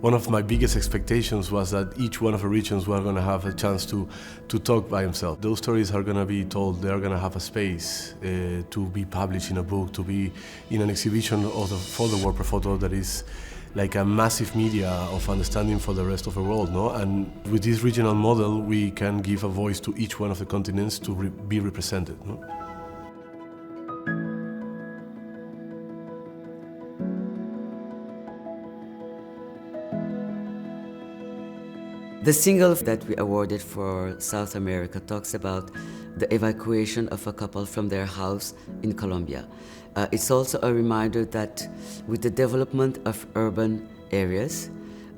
One of my biggest expectations was that each one of the regions were going to have a chance to talk by themselves. Those stories are going to be told, they are going to have a space to be published in a book, to be in an exhibition for the World Photo that is like a massive media of understanding for the rest of the world, no? And with this regional model, we can give a voice to each one of the continents to be represented, no? The single that we awarded for South America talks about the evacuation of a couple from their house in Colombia. It's also a reminder that with the development of urban areas,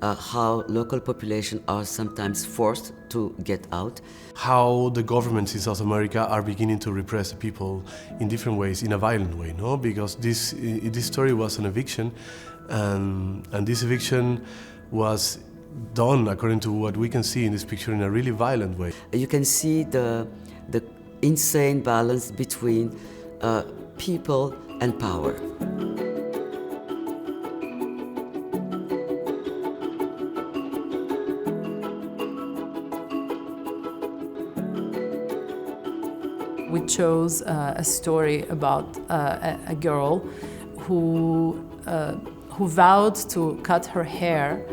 how local population are sometimes forced to get out. How the governments in South America are beginning to repress the people in different ways, in a violent way, no? Because this story was an eviction, and this eviction was done, according to what we can see in this picture, in a really violent way. You can see the insane balance between people and power. We chose a story about a girl who vowed to cut her hair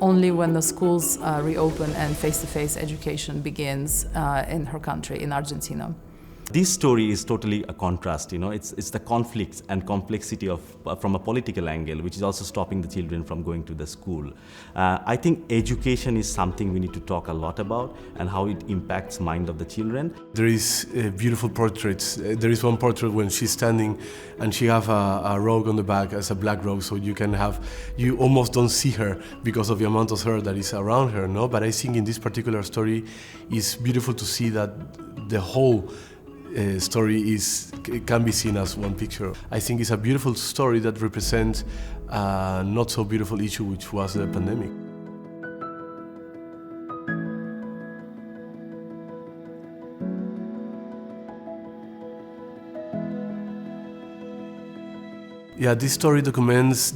only when the schools reopen and face-to-face education begins in her country, in Argentina. This story is totally a contrast, it's the conflicts and complexity of from a political angle, which is also stopping the children from going to the school. I think education is something we need to talk a lot about and how it impacts mind of the children. There is beautiful portraits. There is one portrait when she's standing and she have a rug on the back as a black rug, so you almost don't see her because of the amount of hair that is around her, no? But I think in this particular story, it's beautiful to see that the whole story can be seen as one picture. I think it's a beautiful story that represents a not so beautiful issue, which was the pandemic. Yeah, this story documents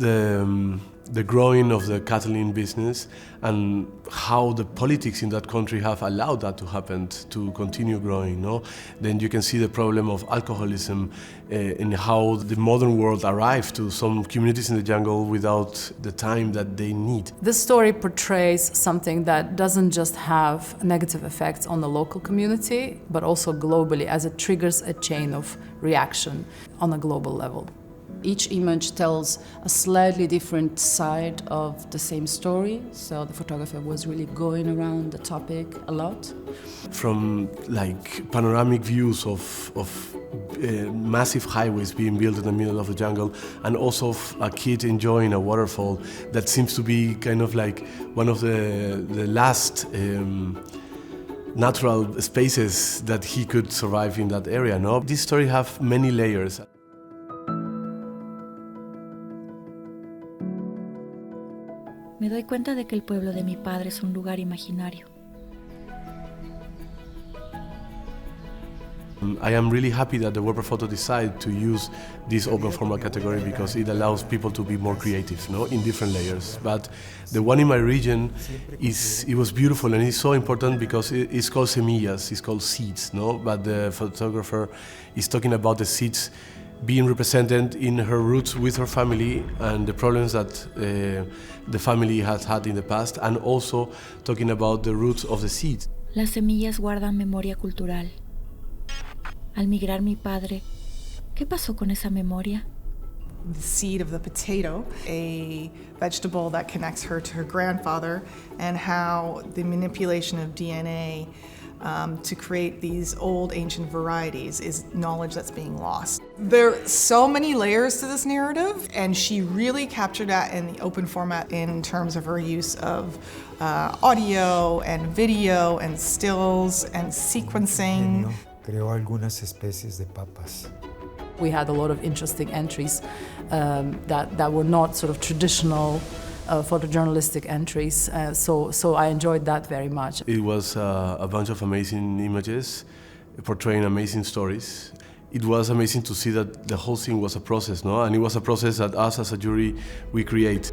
the growing of the Catalan business and how the politics in that country have allowed that to happen, to continue growing, no? Then you can see the problem of alcoholism and how the modern world arrived to some communities in the jungle without the time that they need. This story portrays something that doesn't just have negative effects on the local community, but also globally, as it triggers a chain of reaction on a global level. Each image tells a slightly different side of the same story, so the photographer was really going around the topic a lot. From like panoramic views of massive highways being built in the middle of the jungle, and also of a kid enjoying a waterfall that seems to be kind of like one of the last natural spaces that he could survive in that area, no? This story have many layers. Me doy cuenta de que el pueblo de mi padre es un lugar imaginario. I am really happy that the World Photo decided to use this open format category because it allows people to be more creative, no, in different layers. But the one in my region it was beautiful, and it's so important because it's called semillas, it's called seeds, no. But the photographer is talking about the seeds being represented in her roots with her family and the problems that the family has had in the past, and also talking about the roots of the seeds. Las semillas guardan memoria cultural. Al migrar mi padre, ¿qué pasó con esa memoria? The seed of the potato, a vegetable that connects her to her grandfather, and how the manipulation of DNA to create these old ancient varieties is knowledge that's being lost. There are so many layers to this narrative, and she really captured that in the open format in terms of her use of audio and video and stills and sequencing. Creó algunas especies de papas. We had a lot of interesting entries that were not sort of traditional photojournalistic entries, so I enjoyed that very much. It was a bunch of amazing images portraying amazing stories. It was amazing to see that the whole thing was a process, no? And it was a process that us as a jury, we create.